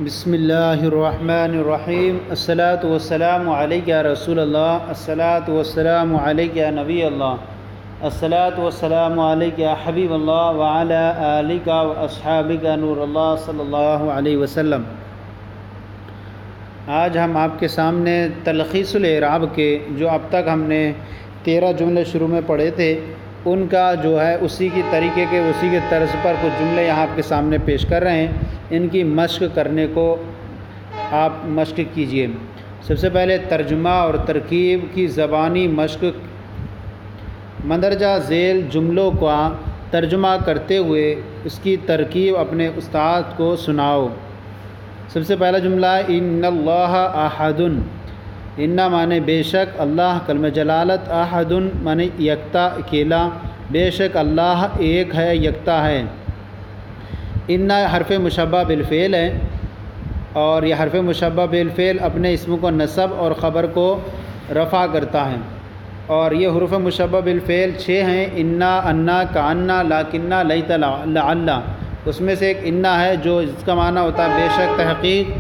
بسم اللہ الرحمن الرحیم الصلاۃ والسلام علیک یا رسول اللہ الصلاۃ والسلام علیک یا نبی اللہ الصلاۃ والسلام علیک یا حبیب اللہ وعلی آلک واصحابک نور اللہ صلی اللہ علیہ وسلم۔ آج ہم آپ کے سامنے تلخیص الاعراب کے جو اب تک ہم نے 13 جملے شروع میں پڑھے تھے ان کا جو ہے اسی کی طریقے کے اسی کے طرز پر کچھ جملے یہاں آپ کے سامنے پیش کر رہے ہیں۔ ان کی مشق کرنے کو آپ مشق کیجئے۔ سب سے پہلے ترجمہ اور ترکیب کی زبانی مشق۔ مندرجہ ذیل جملوں کا ترجمہ کرتے ہوئے اس کی ترکیب اپنے استاد کو سناؤ۔ سب سے پہلا جملہ ان اللہ احد۔ ان معنی بے شک، اللہ کلمہ جلالت، احد معنی یکتا اکیلا، بے شک اللہ ایک ہے، یکتا ہے۔ ان حرف مشبہ بالفعل ہے اور یہ حرف مشبہ بالفعل اپنے اسم کو نصب اور خبر کو رفع کرتا ہے، اور یہ حروف مشبہ بالفعل 6 ہیں: انا، انا، کانا، لاکنہ، لیت، لعل۔ اس میں سے ایک انا ہے جو اس کا معنی ہوتا ہے بے شک، تحقیق۔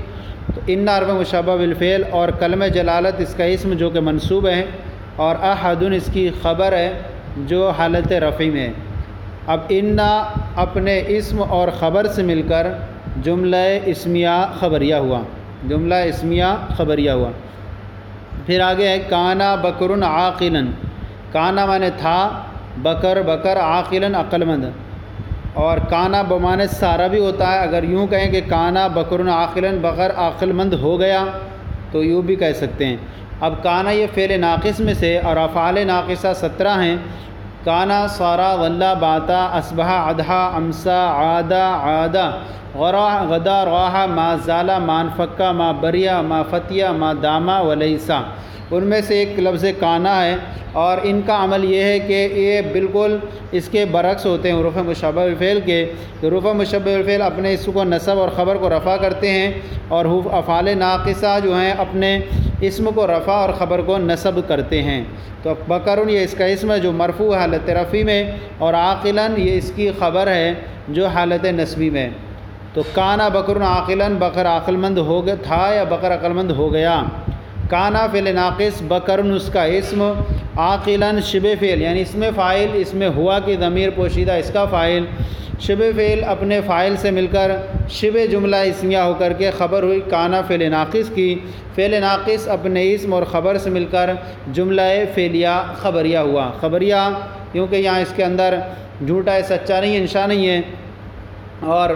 تو ان حرف مشبہ بالفعل اور کلمہ جلالت اس کا اسم جو کہ منصوب ہے، اور احد اس کی خبر ہے جو حالت رفع میں ہے۔ اب ان اپنے اسم اور خبر سے مل کر جملہ اسمیہ خبریہ ہوا، جملہ اسمیہ خبریہ ہوا۔ پھر آگے ہے کانا بکر عاقلا۔ کانا معنی تھا، بکر بکر، عاقلا عقل مند، اور کانا بمعنی سارا بھی ہوتا ہے۔ اگر یوں کہیں کہ کانا بکر عاقلا، بکر عقل مند ہو گیا تو یوں بھی کہہ سکتے ہیں۔ اب کانا یہ فعل ناقص میں سے، اور افعال ناقصہ 17 ہیں: کانا، صارا، ولا، باتا، اصبح، اضحا، امسا، عادا، عادا، غدا، راحا، ما زالا، ما انفکا، ما بریا، ما فتیا، ما داما، ولیسا۔ ان میں سے ایک لفظ کانا ہے، اور ان کا عمل یہ ہے کہ یہ بالکل اس کے برعکس ہوتے ہیں حروف مشبہ بالفعل کے۔ حروف مشبہ بالفعل اپنے اسم کو نصب اور خبر کو رفع کرتے ہیں، اور افعال ناقصہ جو ہیں اپنے اسم کو رفع اور خبر کو نصب کرتے ہیں۔ تو بکرن یہ اس کا اسم ہے جو مرفوع حالت رفع میں، اور عاقلاً یہ اس کی خبر ہے جو حالت نصبی میں۔ تو کانا بکرن عاقلاً، بکر عقل مند ہو گیا تھا یا بکر عقل مند ہو گیا۔ کانا فعل ناقص، بکرن اس کا اسم، عاقلاً شبہ فعل یعنی اس میں فاعل، اس میں ہوا کی ضمیر پوشیدہ اس کا فاعل، شبہ فعل اپنے فاعل سے مل کر شبہ جملہ اسمیہ ہو کر کے خبر ہوئی کانا فعل ناقص کی۔ فعل ناقص اپنے اسم اور خبر سے مل کر جملہ فعلیہ خبریہ ہوا۔ خبریہ کیونکہ یہاں اس کے اندر جھوٹا ہے، سچا نہیں ہے، انشاء نہیں ہے۔ اور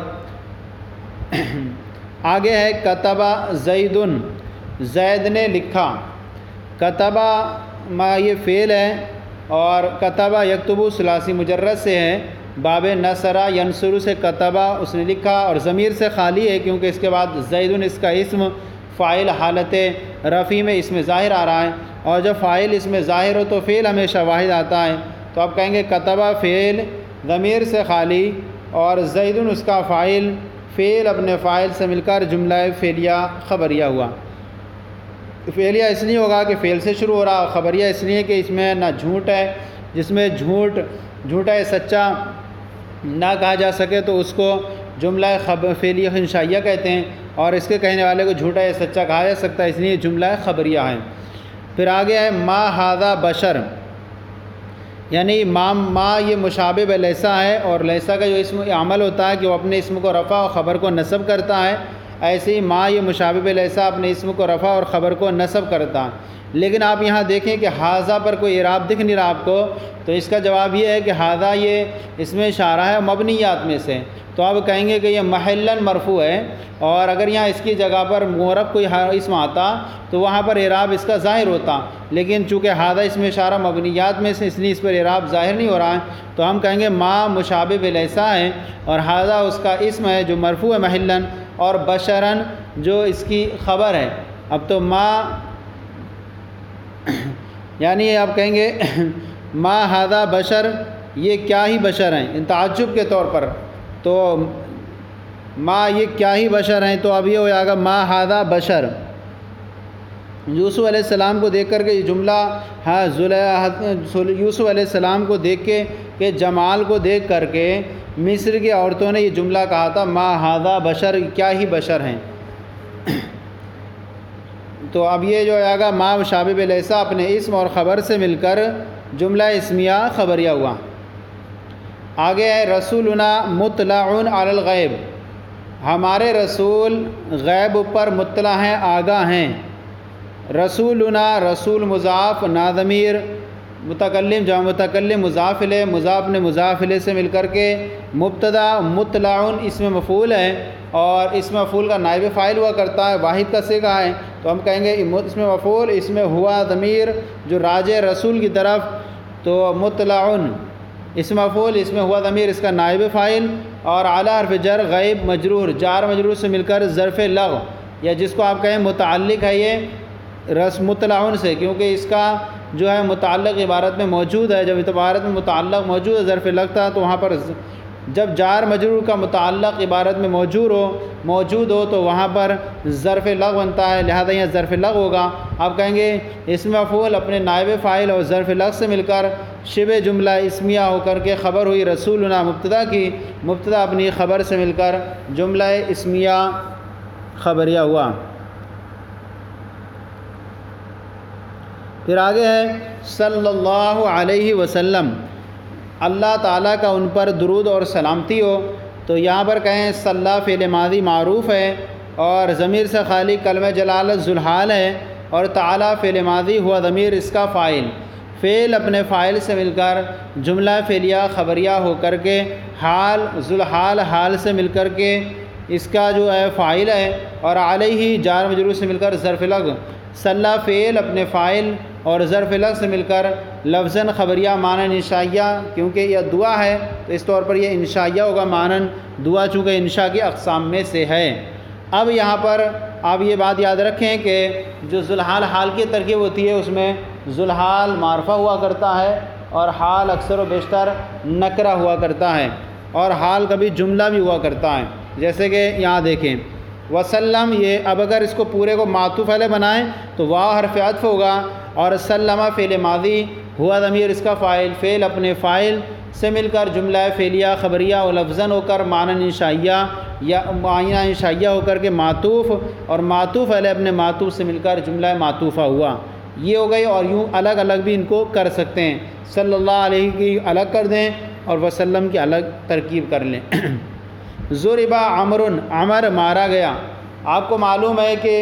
آگے ہے کتبہ زیدن، زید نے لکھا۔ کتبہ ما یہ فعل ہے، اور کتبہ یکتبو ثلاثی مجرد سے ہے، باب نصرہ ینصر سے کتبہ اس نے لکھا، اور ضمیر سے خالی ہے کیونکہ اس کے بعد زیدن اس کا اسم فاعل حالت رفع میں اس میں ظاہر آ رہا ہے، اور جب فاعل اس میں ظاہر ہو تو فعل ہمیشہ واحد آتا ہے۔ تو آپ کہیں گے کتبہ فعل ضمیر سے خالی، اور زیدن اس کا فاعل، فعل اپنے فاعل سے مل کر جملہ فعلیہ خبریہ ہوا۔ فعلیہ اس لیے ہوگا کہ فعل سے شروع ہو رہا، خبریہ اس لیے کہ اس میں نہ جھوٹ ہے، جس میں جھوٹا ہے سچا نہ کہا جا سکے تو اس کو جملہ فعلیہ انشائیہ کہتے ہیں، اور اس کے کہنے والے کو جھوٹا ہے سچا کہا جا سکتا ہے، اس لیے جملہ خبریہ ہے۔ پھر آگے ہے ما ھذا بشر، یعنی ما یہ مشابہ لیسا ہے، اور لیسا کا جو اسم عمل ہوتا ہے کہ وہ اپنے اسم کو رفع اور خبر کو نصب کرتا ہے، ایسے ہی ما یہ مشابہ لیسا اپنے اسم کو رفع اور خبر کو نصب کرتا ہے۔ لیکن آپ یہاں دیکھیں کہ ھذا پر کوئی اعراب دکھ نہیں رہا آپ کو، تو اس کا جواب یہ ہے کہ ھذا یہ اس میں اشارہ ہے مبنیات میں سے، تو آپ کہیں گے کہ یہ محلاً مرفوع ہے، اور اگر یہاں اس کی جگہ پر معرب کوئی اسم آتا تو وہاں پر اعراب اس کا ظاہر ہوتا، لیکن چونکہ ھذا اس میں اشارہ مبنیات میں سے اس لیے اس پر اعراب ظاہر نہیں ہو رہا ہے، تو ہم کہیں گے ما مشابہ لیسا ہے، اور ھذا اس کا اسم ہے جو مرفوع ہے محلاً، اور بشراً جو اس کی خبر ہے۔ اب تو ما یعنی آپ کہیں گے ما ھذا بشر، یہ کیا ہی بشر ہیں، ان تعجب کے طور پر، تو ما یہ کیا ہی بشر ہیں، تو اب یہ ہو جائے گا ما ھذا بشر۔ یوسف علیہ السلام کو دیکھ کر کے یہ جملہ یوسف علیہ السلام کو دیکھ کے کہ جمال کو دیکھ کر کے مصر کی عورتوں نے یہ جملہ کہا تھا ما ھذا بشر، کیا ہی بشر ہیں۔ تو اب یہ جو آئے گا ما و شابہ بلیسا اپنے اسم اور خبر سے مل کر جملہ اسمیہ خبریہ ہوا۔ آگے ہے رسولنا مطلع علی الغیب، ہمارے رسول غیب پر مطلع ہیں، آگاہ ہیں۔ رسولنا رسول مضاف، نا ضمیر متکلم جمع متکلم مضاف الیہ، مضاف نے مضاف الیہ سے مل کر کے مبتدا، مطلع اسم مفعول ہے اور اسم مفعول کا نائب فاعل ہوا کرتا ہے، واحد کا صیغہ ہے، تو ہم کہیں گے اسم مفعول اس میں ہوا ضمیر جو راجع رسول کی طرف، تو مطلع اسم مفعول اس میں ہوا ضمیر اس کا نائب فاعل، اور اعلی حرف جر غیب مجرور، جار مجرور سے مل کر ظرف لغو، یا جس کو آپ کہیں متعلق ہے یہ مطلع سے، کیونکہ اس کا جو ہے متعلق عبارت میں موجود ہے۔ جب عبارت میں متعلق موجود ہے ظرف لغو تھا، تو وہاں پر جب جار مجرور کا متعلق عبارت میں موجود ہو تو وہاں پر ظرف لغو بنتا ہے، لہذا یہاں ظرف لغو ہوگا۔ آپ کہیں گے اسم مفعول اپنے نائب فاعل اور ظرف لغو سے مل کر شبہ جملہ اسمیہ ہو کر کے خبر ہوئی رسولنا مبتدا کی، مبتدا اپنی خبر سے مل کر جملہ اسمیہ خبریہ ہوا۔ پھر آگے ہے صلی اللہ علیہ وسلم، اللہ تعالیٰ کا ان پر درود اور سلامتی ہو، تو یہاں پر کہیں صلی فعل ماضی معروف ہے اور ضمیر سے خالی کلمہ جلالت ذوالحال ہے، اور تعالیٰ فعل ماضی ہوا ضمیر اس کا فاعل، فعل اپنے فاعل سے مل کر جملہ فعلیہ خبریہ ہو کر کے حال ذوالحال حال سے مل کر کے اس کا جو ہے فاعل ہے، اور علیہ جار مجرور سے مل کر ظرف لغو، صلی فعل اپنے فاعل اور ظرف لغو سے مل کر لفظاً خبریہ معنی انشائیہ، کیونکہ یہ دعا ہے تو اس طور پر یہ انشائیہ ہوگا معنی دعا، چونکہ انشاء کی اقسام میں سے ہے۔ اب یہاں پر آپ یہ بات یاد رکھیں کہ جو ذوالحال حال کی ترکیب ہوتی ہے اس میں ذوالحال معرفہ ہوا کرتا ہے اور حال اکثر و بیشتر نکرہ ہوا کرتا ہے، اور حال کبھی جملہ بھی ہوا کرتا ہے، جیسے کہ یہاں دیکھیں وسلم، یہ اب اگر اس کو پورے کو معطوف علیہ بنائیں تو واو حرف عطف ہوگا، اور سلمہ فعل ماضی ہوا ضمیر اس کا فاعل، فعل اپنے فاعل سے مل کر جملہ فعلیہ خبریہ و لفظاً ہو کر معنی انشائیہ یا معینہ انشائیہ ہو کر کے معطوف، اور معطوف علیہ اپنے معطوف سے مل کر جملہ معطوفہ ہوا، یہ ہو گئی۔ اور یوں الگ الگ بھی ان کو کر سکتے ہیں، صلی اللہ علیہ کی الگ کر دیں اور وسلم کی الگ ترکیب کر لیں۔ ضرب عمر، عمر مارا گیا۔ آپ کو معلوم ہے کہ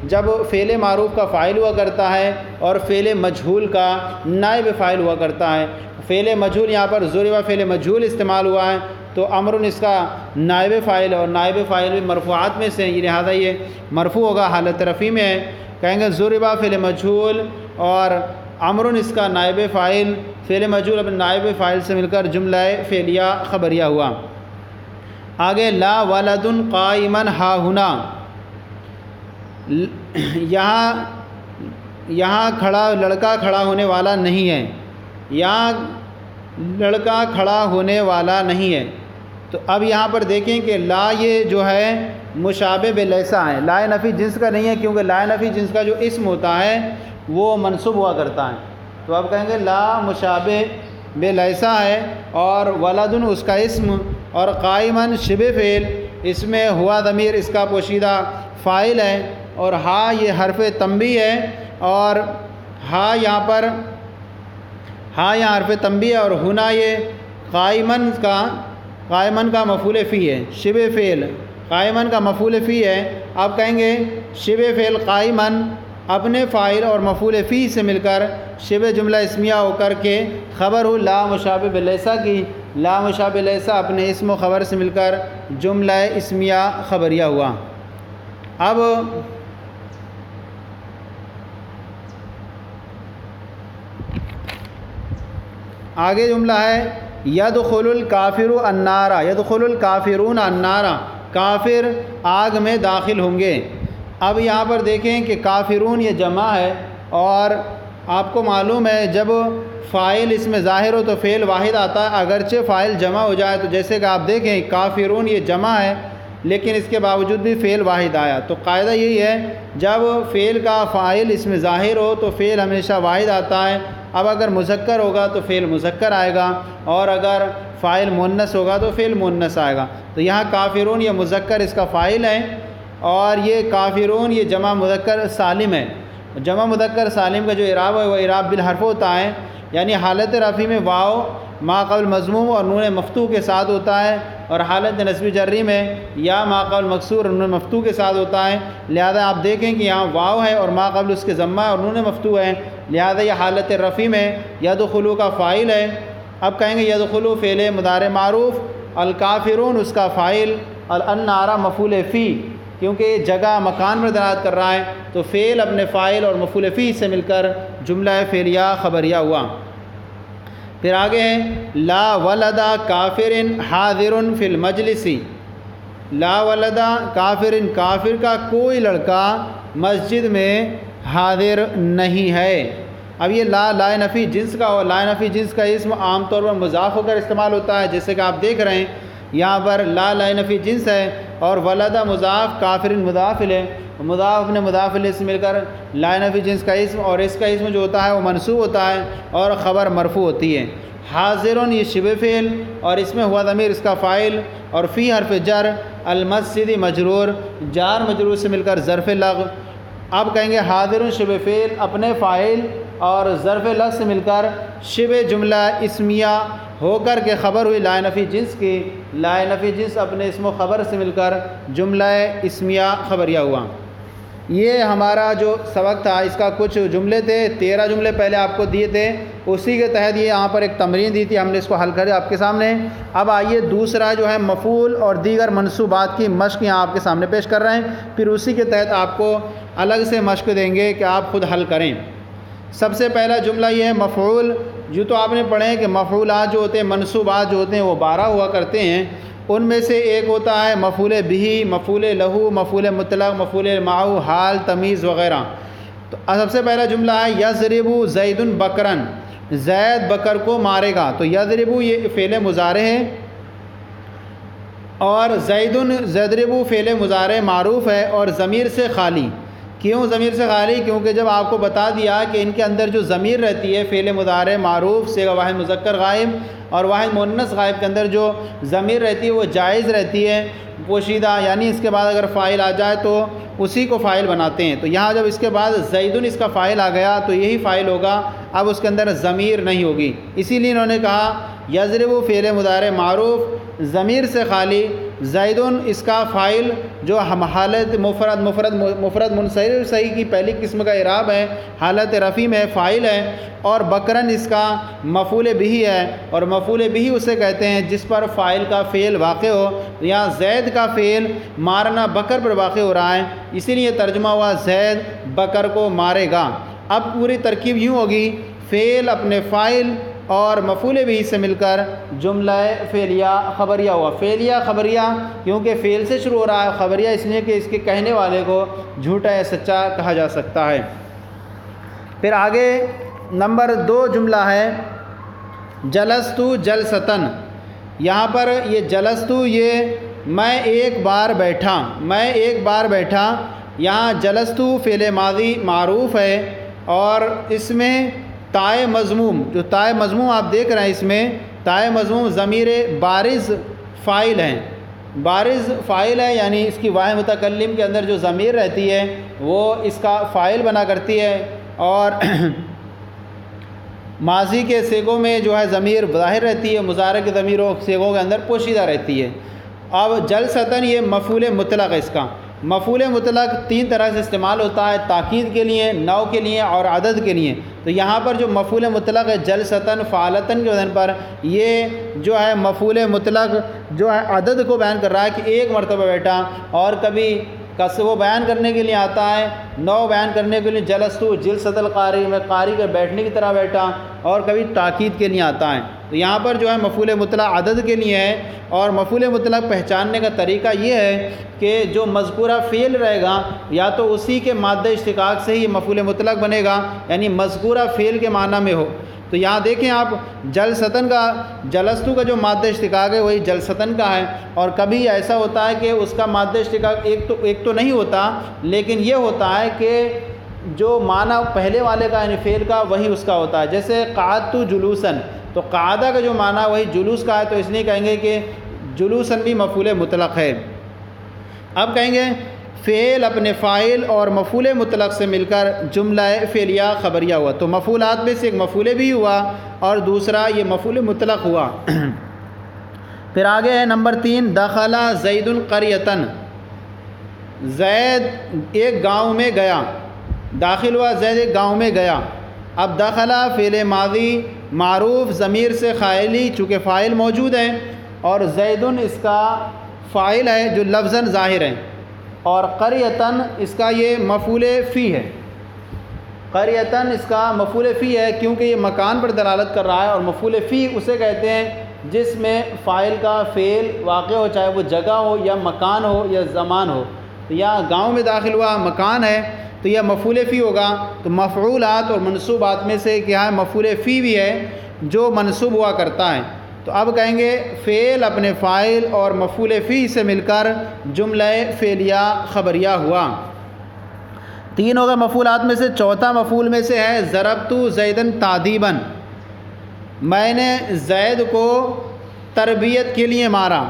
جب فعل معروف کا فاعل ہوا کرتا ہے اور فعل مجہول کا نائب فاعل ہوا کرتا ہے، فعل مجہول یہاں پر ضرب فعل مجہول استعمال ہوا ہے تو عمر اس کا نائب فاعل، اور نائب فاعل بھی مرفوعات میں سے، لہٰذا یہ مرفوع ہوگا، حالت رفیع میں ہے، کہیں گے ضرب فعل مجہول اور عمر اس کا نائب فاعل، فعل مجہول اپنے نائب فاعل سے مل کر جملہ فعلیہ خبریہ ہوا۔ آگے لا ولد قائما ہا ہنا، یہاں لڑکا کھڑا ہونے والا نہیں ہے، یہاں لڑکا کھڑا ہونے والا نہیں ہے۔ تو اب یہاں پر دیکھیں کہ لا یہ جو ہے مشابہ بلیسا ہے، لا نفی جنس کا نہیں ہے، کیونکہ لا نفی جنس کا جو اسم ہوتا ہے وہ منصوب ہوا کرتا ہے، تو اب کہیں گے لا مشابہ بلیسا ہے، اور ولدن اس کا اسم، اور قائمن شبہ فعل، اس میں ہوا ضمیر اس کا پوشیدہ فاعل ہے، اور ہا یہ حرف تنبیہ ہے، اور ہا یہاں حرف تنبیہ ہے، اور ہنا یہ قائمن کا مفعول فی ہے، شبہ فعل قائمن کا مفعول فی ہے۔ آپ کہیں گے شبہ فعل قائمن اپنے فاعل اور مفعول فی سے مل کر شبہ جملہ اسمیہ ہو کر کے خبر ہو لا مشابہ بلیسا کی، لا مشابہ بلیسا اپنے اسم و خبر سے مل کر جملہ اسمیہ خبریہ ہوا۔ اب آگے جملہ ہے یدخل الکافر النار، یدخل الکافرون النار، کافر آگ میں داخل ہوں گے۔ اب یہاں پر دیکھیں کہ کافرون یہ جمع ہے، اور آپ کو معلوم ہے جب فاعل اس میں ظاہر ہو تو فعل واحد آتا ہے، اگرچہ فاعل جمع ہو جائے، تو جیسے کہ آپ دیکھیں کافرون یہ جمع ہے لیکن اس کے باوجود بھی فعل واحد آیا، تو قاعدہ یہی ہے جب فعل کا فاعل اس میں ظاہر ہو تو فعل ہمیشہ واحد آتا ہے۔ اب اگر مذکر ہوگا تو فعل مذکر آئے گا، اور اگر فاعل مؤنث ہوگا تو فعل مؤنث آئے گا۔ تو یہاں کافرون یہ مذکر اس کا فاعل ہے، اور یہ کافرون یہ جمع مذکر سالم ہے. جمع مذکر سالم کا جو اعراب ہے وہ اعراب بالحرف ہوتا ہے، یعنی حالت رفع میں واو ما قبل مضموم اور نون مفتوح کے ساتھ ہوتا ہے، اور حالت نصب جری میں یا ما قبل مکسور اور نون مفتوح کے ساتھ ہوتا ہے. لہذا آپ دیکھیں کہ یہاں واو ہے اور ما قبل اس کے ضمہ اور نون مفتوح ہے، لہذا یہ حالت رفع میں یدخلو کا فاعل ہے. اب کہیں گے یدخلو فعل مضارع معروف، الکافرون اس کا فاعل، النار مفعول فی، کیونکہ یہ جگہ مکان پر دلالت کر رہا ہے تو فعل اپنے فاعل اور مفعول فی سے مل کر جملہ فعلیہ خبریہ ہوا. پھر آگے ہے لا ولد کافر حاضر فی المجلس. لا ولد کافر، کافر کا کوئی لڑکا مسجد میں حاضر نہیں ہے. اب یہ لا نفی جنس کا، اور لا نفی جنس کا اسم عام طور پر مضاف ہو کر استعمال ہوتا ہے، جیسے کہ آپ دیکھ رہے ہیں یہاں پر لا نفی جنس ہے اور ولدہ مضاف کافر مضاف ہے، مضاف اپنے مضاف الیہ سے مل کر لا نفی جنس کا اسم، اور اس کا اسم جو ہوتا ہے وہ منصوب ہوتا ہے اور خبر مرفوع ہوتی ہے. حاضرون یہ شبہ فعل اور اس میں ہوا ضمیر اس کا فاعل، اور فی حرف جر، المسجد مجرور، جار مجرور سے مل کر ظرف لغو. اب کہیں گے حاضرون شبہ فعل اپنے فاعل اور ظرف لغو سے مل کر شبہ جملہ اسمیہ ہو کر کے خبر ہوئی لا نفی جنس کی. لا نفی جنس اپنے اسم و خبر سے مل کر جملہ اسمیہ خبریہ ہوا. یہ ہمارا جو سبق تھا اس کا کچھ جملے تھے، 13 جملے پہلے آپ کو دیے تھے، اسی کے تحت یہ یہاں پر ایک تمرین دی تھی، ہم نے اس کو حل کر آپ کے سامنے. اب آئیے دوسرا جو ہے مفعول اور دیگر منصوبات کی مشق یہاں آپ کے سامنے پیش کر رہے ہیں، پھر اسی کے تحت آپ کو الگ سے مشق دیں گے کہ آپ خود حل کریں. سب سے پہلا جملہ یہ ہے مفعول. جو تو آپ نے پڑھے ہیں کہ مفعولات جو ہوتے ہیں، منصوبات جو ہوتے ہیں وہ 12 ہوا کرتے ہیں. ان میں سے ایک ہوتا ہے مفعول بہ، مفعول لہو، مفعول مطلق، مفعول معہ، حال، تمیز وغیرہ. تو سب سے پہلا جملہ ہے یضرب زید بکرن، زید بکر کو مارے گا. تو یضرب یہ فعل مضارع ہے اور یضرب فعل مضارع معروف ہے اور ضمیر سے خالی. کیوں ضمیر سے خالی؟ کیونکہ جب آپ کو بتا دیا کہ ان کے اندر جو ضمیر رہتی ہے فعل مضارع معروف صیغہ واحد مذکر غائب اور واحد مؤنث غائب کے اندر جو ضمیر رہتی ہے وہ جائز رہتی ہے پوشیدہ، یعنی اس کے بعد اگر فاعل آ جائے تو اسی کو فاعل بناتے ہیں. تو یہاں جب اس کے بعد زیدن اس کا فاعل آ گیا تو یہی فاعل ہوگا، اب اس کے اندر ضمیر نہیں ہوگی. اسی لیے انہوں نے کہا یضرب فعل مضارع معروف ضمیر سے خالی، زیدن اس کا فاعل جو ہم حالت مفرد منصرف صحیح کی پہلی قسم کا اعراب ہے، حالت رفع میں فاعل ہے، اور بکرن اس کا مفعول بہ ہے، اور مفعول بہ اسے کہتے ہیں جس پر فاعل کا فعل واقع ہو. یہاں زید کا فعل مارنا بکر پر واقع ہو رہا ہے، اسی لیے ترجمہ ہوا زید بکر کو مارے گا. اب پوری ترکیب یوں ہوگی، فعل اپنے فاعل اور مفعول بہ سے مل کر جملہ فعلیہ خبریہ ہوا. فعلیہ خبریہ کیونکہ فعل سے شروع ہو رہا ہے، خبریہ اس لیے کہ اس کے کہنے والے کو جھوٹا یا سچا کہا جا سکتا ہے. پھر آگے نمبر 2 جملہ ہے جلستو جلستن. یہاں پر یہ جلستو یہ میں ایک بار بیٹھا، میں ایک بار بیٹھا. یہاں جلستو فعل ماضی معروف ہے اور اس میں تائے مضموم، جو تائے مضموم آپ دیکھ رہے ہیں اس میں تائے مضموم ضمیر بارز فاعل ہیں. بارز فاعل ہے یعنی اس کی واحد متکلم کے اندر جو ضمیر رہتی ہے وہ اس کا فاعل بنا کرتی ہے، اور ماضی کے صیغوں میں جو ہے ضمیر ظاہر رہتی ہے، مضارع کے ضمیروں صیغوں کے اندر پوشیدہ رہتی ہے. اب جلستن یہ مفعول مطلق ہے. اس کا مفعول مطلق 3 طرح سے استعمال ہوتا ہے، تاکید کے لیے، نو کے لیے اور عدد کے لیے. تو یہاں پر جو مفعول مطلق ہے جلستن فعالتن کے وزن پر، یہ جو ہے مفعول مطلق جو ہے عدد کو بیان کر رہا ہے کہ ایک مرتبہ بیٹا، اور کبھی وہ بیان کرنے کے لیے آتا ہے، نو بیان کرنے کے لیے جلستو جلست القاری میں قاری کے بیٹھنے کی طرح بیٹھا، اور کبھی تاکید کے لیے آتا ہے. تو یہاں پر جو ہے مفعول مطلق عدد کے لیے ہے. اور مفعول مطلق پہچاننے کا طریقہ یہ ہے کہ جو مذکورہ فعل رہے گا یا تو اسی کے مادہ اشتقاق سے ہی مفعول مطلق بنے گا، یعنی مذکورہ فعل کے معنی میں ہو. تو یہاں دیکھیں آپ جلستن کا جلستو کا جو مادہ اشتقاق ہے وہی جلستن کا ہے. اور کبھی ایسا ہوتا ہے کہ اس کا مادہ اشتقاق ایک تو نہیں ہوتا، لیکن یہ ہوتا ہے کہ جو معنی پہلے والے کا یعنی فعل کا وہی اس کا ہوتا ہے. جیسے قعدت جلوسن، تو قعدہ کا جو معنی وہی جلوس کا ہے، تو اس لیے کہیں گے کہ جلوسن بھی مفعول مطلق ہے. اب کہیں گے فعل اپنے فاعل اور مفعول مطلق سے مل کر جملہ فعلیہ خبریہ ہوا۔ تو مفعولات میں سے ایک مفعول بھی ہوا اور دوسرا یہ مفعول مطلق ہوا۔ پھر آگے ہے نمبر 3، دخل زید قریۃ، زید ایک گاؤں میں گیا، داخل ہوا زید ایک گاؤں میں گیا۔ اب دخل فعل ماضی معروف ضمیر سے خالی، چونکہ فاعل موجود ہے، اور زیدن اس کا فاعل ہے جو لفظاً ظاہر ہے، اور قریۃً اس کا یہ مفعول فی ہے۔ قریۃً اس کا مفعول فی ہے کیونکہ یہ مکان پر دلالت کر رہا ہے، اور مفعول فی اسے کہتے ہیں جس میں فاعل کا فعل واقع ہو، چاہے وہ جگہ ہو یا مکان ہو یا زمان ہو۔ تو یہاں گاؤں میں داخل ہوا، مکان ہے، تو یہ مفعول فی ہوگا۔ تو مفعولات اور منصوبات میں سے کیا ہے؟ مفعول فی بھی ہے جو منصوب ہوا کرتا ہے۔ تو اب کہیں گے فعل اپنے فاعل اور مفعول فی سے مل کر جملہ فعلیہ خبریہ ہوا۔ 3 ہوگا مفعولات میں سے۔ چوتھا مفعول میں سے ہے ضربت زیدن تادیباً، میں نے زید کو تربیت کے لیے مارا،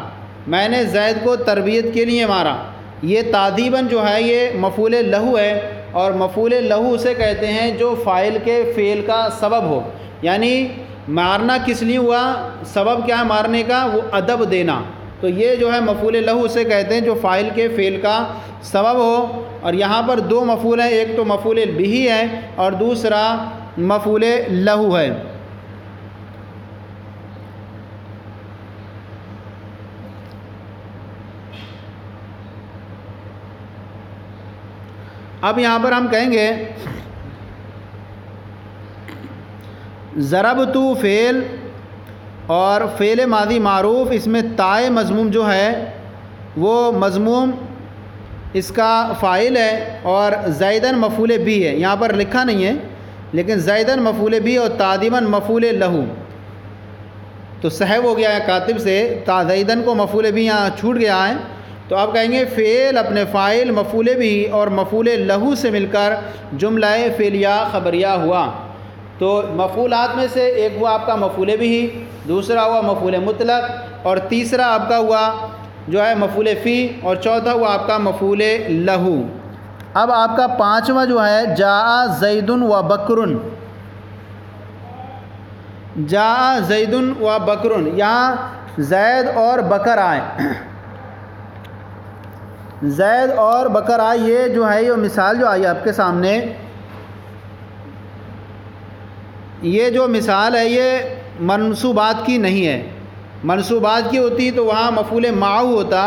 میں نے زید کو تربیت کے لیے مارا۔ یہ تادیباً جو ہے یہ مفعول لہو ہے، اور مفعول لہو اسے کہتے ہیں جو فاعل کے فعل کا سبب ہو، یعنی مارنا کس لیے ہوا، سبب کیا ہے مارنے کا؟ وہ ادب دینا۔ تو یہ جو ہے مفعول لہو اسے کہتے ہیں جو فاعل کے فعل کا سبب ہو۔ اور یہاں پر 2 مفعول ہیں، ایک تو مفعول بہ ہے اور دوسرا مفعول لہو ہے۔ اب یہاں پر ہم کہیں گے ضربت فعل اور فعل ماضی معروف، اس میں تائے مضموم جو ہے وہ مضموم اس کا فاعل ہے، اور زیدن مفعول بھی ہے، یہاں پر لکھا نہیں ہے لیکن زیدن مفعول بھی اور تادیباً مفعول لہو، تو سہو ہو گیا ہے کاتب سے، زیدن کو مفعول بھی یہاں چھوٹ گیا ہے۔ تو آپ کہیں گے فعل اپنے فاعل مفعول بھی اور مفعول لہو سے مل کر جملہ فعلیہ خبریہ ہوا۔ تو مفعولات میں سے ایک ہوا آپ کا مفعول بھی، دوسرا ہوا مفعول مطلق، اور تیسرا آپ کا ہوا جو ہے مفعول فی، اور چوتھا ہوا آپ کا مفعول لہو۔ اب آپ کا 5واں جو ہے جاء زید و بکر، جاء زید و بکر، یہاں زید اور بکر آئے، زید اور بکر آئے، یہ جو ہے یہ مثال جو آئی آپ کے سامنے، یہ جو مثال ہے یہ منصوبات کی نہیں ہے۔ منصوبات کی ہوتی تو وہاں مفعول معہ ہوتا،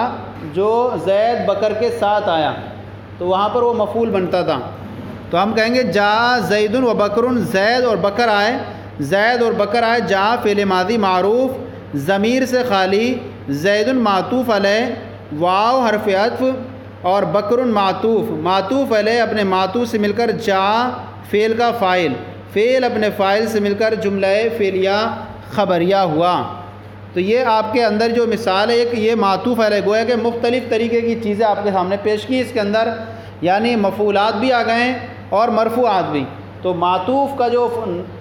جو زید بکر کے ساتھ آیا تو وہاں پر وہ مفعول بنتا تھا۔ تو ہم کہیں گے جاء زید و بکر، زید اور بکر آئے، زید اور بکر آئے۔ جاء فعل ماضی معروف ضمیر سے خالی، زید معطوف علیہ، واو حرف عطف، اور بکر معطوف، معطوف علیہ اپنے معطوف سے مل کر جاء فعل کا فاعل، فعل اپنے فاعل سے مل کر جملہ فعلیہ خبریہ ہوا۔ تو یہ آپ کے اندر جو مثال ہے ایک یہ معطوف علیہ، گویا کہ مختلف طریقے کی چیزیں آپ کے سامنے پیش کی اس کے اندر، یعنی مفعولات بھی آ گئے ہیں اور مرفوعات بھی۔ تو معطوف کا جو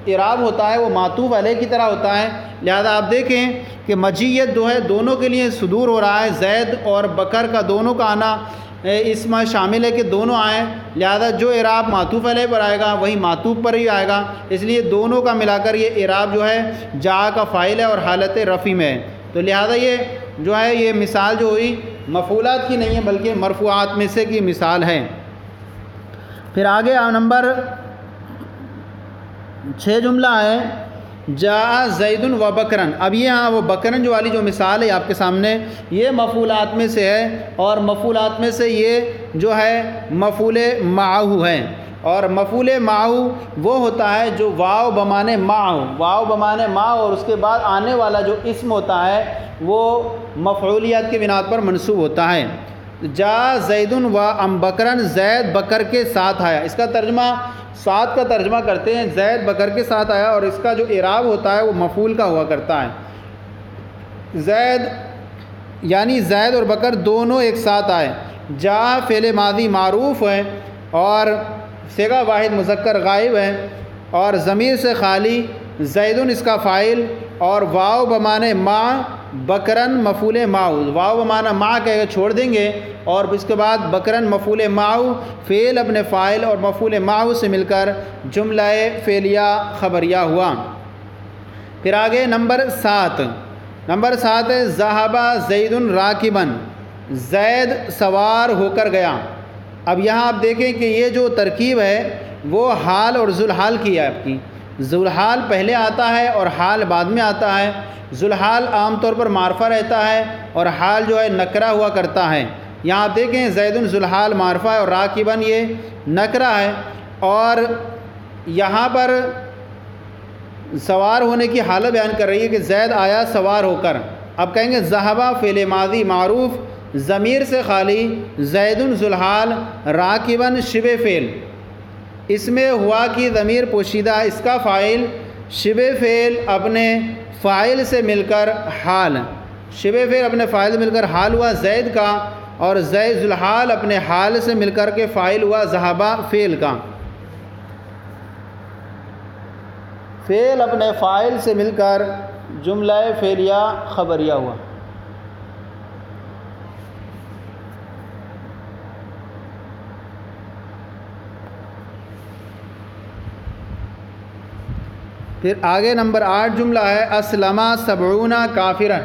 اعراب ہوتا ہے وہ معطوف علیہ کی طرح ہوتا ہے، لہذا آپ دیکھیں کہ مجیت جو ہے دونوں کے لیے صدور ہو رہا ہے، زید اور بکر کا دونوں کا آنا اس میں شامل ہے کہ دونوں آئیں، لہذا جو اعراب معطوف علیہ پر آئے گا وہی معطوف پر ہی آئے گا، اس لیے دونوں کا ملا کر یہ اعراب جو ہے جاء کا فاعل ہے اور حالت رفع میں ہے۔ تو لہذا یہ جو ہے یہ مثال جو ہوئی مفعولات کی نہیں ہے بلکہ مرفوعات میں سے کی مثال ہے۔ پھر آگے نمبر 6 جملہ ہے جاء زید و بکرن۔ اب یہ ہاں وہ بکرن جو والی جو مثال ہے آپ کے سامنے یہ مفعولات میں سے ہے، اور مفعولات میں سے یہ جو ہے مفعول معہ ہے، اور مفعول معہ وہ ہوتا ہے جو واو بمانے معہ، واو بمانے معہ، اور اس کے بعد آنے والا جو اسم ہوتا ہے وہ مفعولیات کی بنا پر منصوب ہوتا ہے۔ جاء زید و بکرن، زید بکر کے ساتھ آیا، اس کا ترجمہ ساتھ کا ترجمہ کرتے ہیں، زید بکر کے ساتھ آیا، اور اس کا جو اعراب ہوتا ہے وہ مفعول کا ہوا کرتا ہے۔ زید یعنی زید اور بکر دونوں ایک ساتھ آئے۔ جاء فعل ماضی معروف ہے اور صیغہ واحد مذکر غائب ہے اور ضمیر سے خالی، زیدن اس کا فاعل، اور واو بمانے ما بکرن مفعول معو، واو بمعنی ما کہے چھوڑ دیں گے، اور اس کے بعد بکرن مفعول معو فعل اپنے فاعل اور مفعول معو سے مل کر جملہ فعلیہ خبریہ ہوا۔ پھر آگے نمبر 7 ہے ذہب زید راکبا، زید سوار ہو کر گیا۔ اب یہاں آپ دیکھیں کہ یہ جو ترکیب ہے وہ حال اور ذوالحال کی ہے آپ کی، ذوالحال پہلے آتا ہے اور حال بعد میں آتا ہے۔ ذوالحال عام طور پر معرفہ رہتا ہے اور حال جو ہے نکرہ ہوا کرتا ہے۔ یہاں آپ دیکھیں زید ذوالحال معرفہ ہے اور راکباً یہ نکرہ ہے، اور یہاں پر سوار ہونے کی حالت بیان کر رہی ہے کہ زید آیا سوار ہو کر۔ اب کہیں گے ذہبہ فعل ماضی معروف ضمیر سے خالی، زید ذوالحال راکباً شبہ فعل، اس میں ہوا کی ضمیر پوشیدہ، اس کا فاعل شبہ فعل اپنے فاعل سے مل کر حال، شبہ فعل اپنے فاعل سے مل کر حال ہوا زید کا، اور زید ذوالحال اپنے حال سے مل کر کے فاعل ہوا ذہبہ فعل کا، فعل اپنے فاعل سے مل کر جملہ فعلیہ خبریہ ہوا۔ پھر آگے نمبر 8 جملہ ہے اسلم 70 کافرا،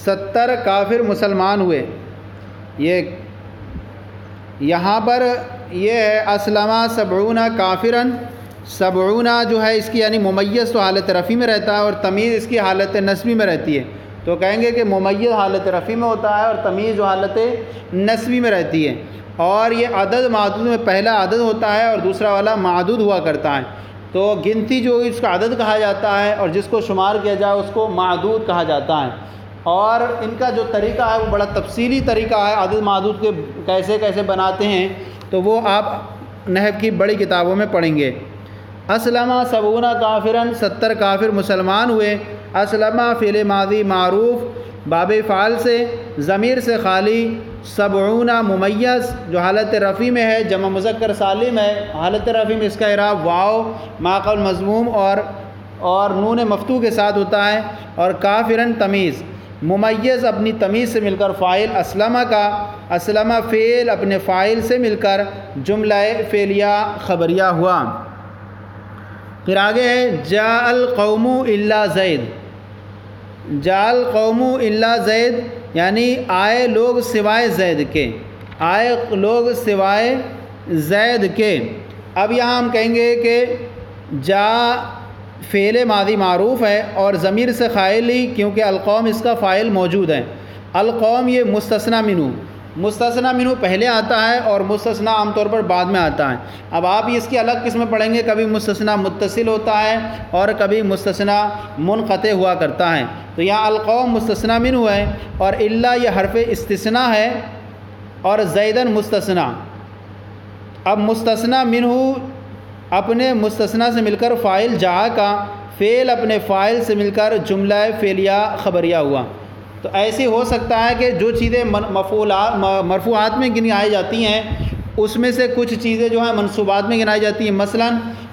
70 کافر مسلمان ہوئے۔ یہاں پر یہ ہے اسلم 70 کافرا، 70 جو ہے اس کی یعنی ممیز تو حالت رفع میں رہتا ہے اور تمیز اس کی حالت نصبی میں رہتی ہے، تو کہیں گے کہ ممیز حالت رفع میں ہوتا ہے اور تمیز جو حالت نصبی میں رہتی ہے، اور یہ عدد معدود میں پہلا عدد ہوتا ہے اور دوسرا والا معدود ہوا کرتا ہے، تو گنتی جو اس کا عدد کہا جاتا ہے اور جس کو شمار کیا جائے اس کو معدود کہا جاتا ہے۔ اور ان کا جو طریقہ ہے وہ بڑا تفصیلی طریقہ ہے، عدد معدود کے کیسے کیسے بناتے ہیں تو وہ آپ نحو کی بڑی کتابوں میں پڑھیں گے۔ اسلم 70 کافرا، 70 کافر مسلمان ہوئے۔ اسلم فعل ماضی معروف باب فعل سے ضمیر سے خالی، 70 ممیز جو حالت رفع میں ہے، جمع مذکر سالم ہے، حالت رفع میں اس کا اعراب واو ما قبل مضموم اور نون مفتوح کے ساتھ ہوتا ہے، اور کافرن تمیز ممیز اپنی تمیز سے مل کر فاعل اسلم کا، اسلم فعل اپنے فاعل سے مل کر جملہ فعلیہ خبریہ ہوا۔ پھر آگے ہے جاء القوم الا زید، جاء القوم الا زید یعنی آئے لوگ سوائے زید کے، آئے لوگ سوائے زید کے۔ اب یہاں ہم کہیں گے کہ جاء فعل ماضی معروف ہے اور ضمیر سے قائل ہی، کیونکہ القوم اس کا فاعل موجود ہے۔ القوم یہ مستثنی منہ پہلے آتا ہے اور مستثنی عام طور پر بعد میں آتا ہے۔ اب آپ اس کی الگ قسمیں پڑھیں گے، کبھی مستثنی متصل ہوتا ہے اور کبھی مستثنی منقطع ہوا کرتا ہے، تو یہاں القوم مستثنی منہ ہے اور الا یہ حرف استثناء ہے اور زیدن مستثنی۔ اب مستثنی منہ اپنے مستثنی سے مل کر فاعل جاء کا، فعل اپنے فاعل سے مل کر جملہ فعلیہ خبریہ ہوا۔ تو ایسی ہو سکتا ہے کہ جو چیزیں مرفوعات میں گنائی جاتی ہیں اس میں سے کچھ چیزیں جو ہیں منصوبات میں گنائی جاتی ہیں، مثلا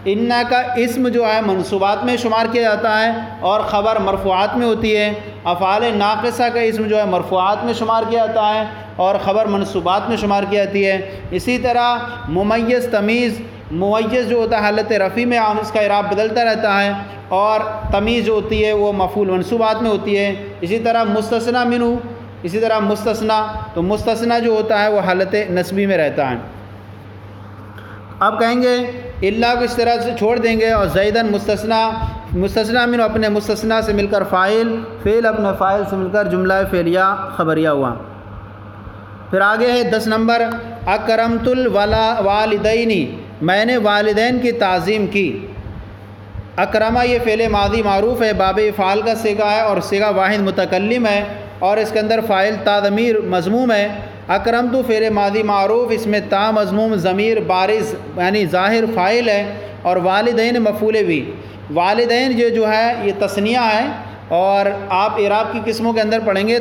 انا کا اسم جو ہے منصوبات میں شمار کیا جاتا ہے اور خبر مرفوعات میں ہوتی ہے، افعال ناقصہ کا اسم جو ہے مرفوعات میں شمار کیا جاتا ہے اور خبر منصوبات میں شمار کی جاتی ہے۔ اسی طرح ممیز تمیز، ممیز جو ہوتا ہے حالت رفع میں اس کا اعراب بدلتا رہتا ہے، اور تمیز جو ہوتی ہے وہ مفعول منصوبات میں ہوتی ہے۔ اسی طرح مستثنی منہ، اسی طرح مستثنی، تو مستثنی جو ہوتا ہے وہ حالت نصبی میں رہتا ہے۔ اب کہیں گے الا کو اس طرح سے چھوڑ دیں گے اور زیدن مستثنی منہ اپنے مستثنی سے مل کر فاعل، فعل اپنے فاعل سے مل کر جملہ فعلیہ خبریہ ہوا۔ پھر آگے ہے 10 نمبر اکرمت الوالدین، میں نے والدین کی تعظیم کی۔ اکرمہ یہ فعل ماضی معروف ہے، باب افعال کا صیغہ ہے اور صیغہ واحد متکلم ہے اور اس کے اندر فاعل تا ضمیر مضموم ہے۔ اکرمت فعل ماضی معروف، اس میں تا مضموم ضمیر بارز یعنی ظاہر فاعل ہے، اور والدین مفعول بھی۔ والدین یہ جو ہے یہ تثنیہ ہے، اور آپ اعراب کی قسموں کے اندر پڑھیں گے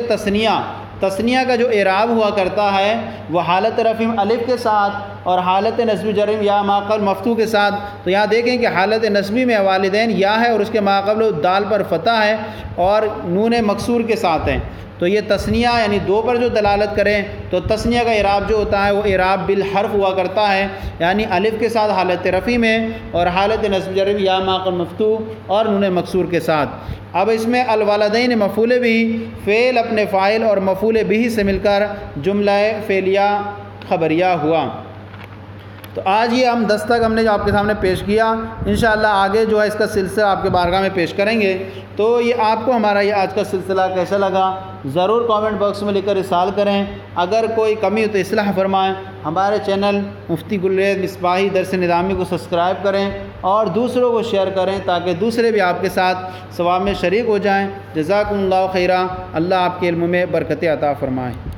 تثنیہ کا جو اعراب ہوا کرتا ہے وہ حالت رفع الف کے ساتھ اور حالت نسبی جرم یا ماقبل مفتوح کے ساتھ، تو یہاں دیکھیں کہ حالت نسبی میں والدین یا ہے اور اس کے ماقبل دال پر فتح ہے اور نون مکسور کے ساتھ ہیں، تو یہ تثنیہ یعنی دو پر جو دلالت کریں تو تثنیہ کا اعراب جو ہوتا ہے وہ اعراب بالحرف ہوا کرتا ہے، یعنی الف کے ساتھ حالت رفع میں اور حالت نصب جر یا ماقبل مفتوح اور نون مکسور کے ساتھ۔ اب اس میں الوالدین مفعول بھی فعل اپنے فاعل اور مفعول بھی سے مل کر جملہ فعلیہ خبریہ ہوا۔ تو آج یہ 10 تک ہم نے جو آپ کے سامنے پیش کیا، انشاءاللہ آگے جو ہے اس کا سلسلہ آپ کے بارگاہ میں پیش کریں گے۔ تو یہ آپ کو ہمارا یہ آج کا سلسلہ کیسا لگا ضرور کامنٹ باکس میں لکھ کر ارسال کریں، اگر کوئی کمی ہو تو اصلاح فرمائیں۔ ہمارے چینل مفتی گلریز مصباحی درس نظامی کو سبسکرائب کریں اور دوسروں کو شیئر کریں تاکہ دوسرے بھی آپ کے ساتھ ثواب میں شریک ہو جائیں۔ جزاکم اللہ خیرہ، اللہ آپ کے علم میں برکت عطا فرمائے۔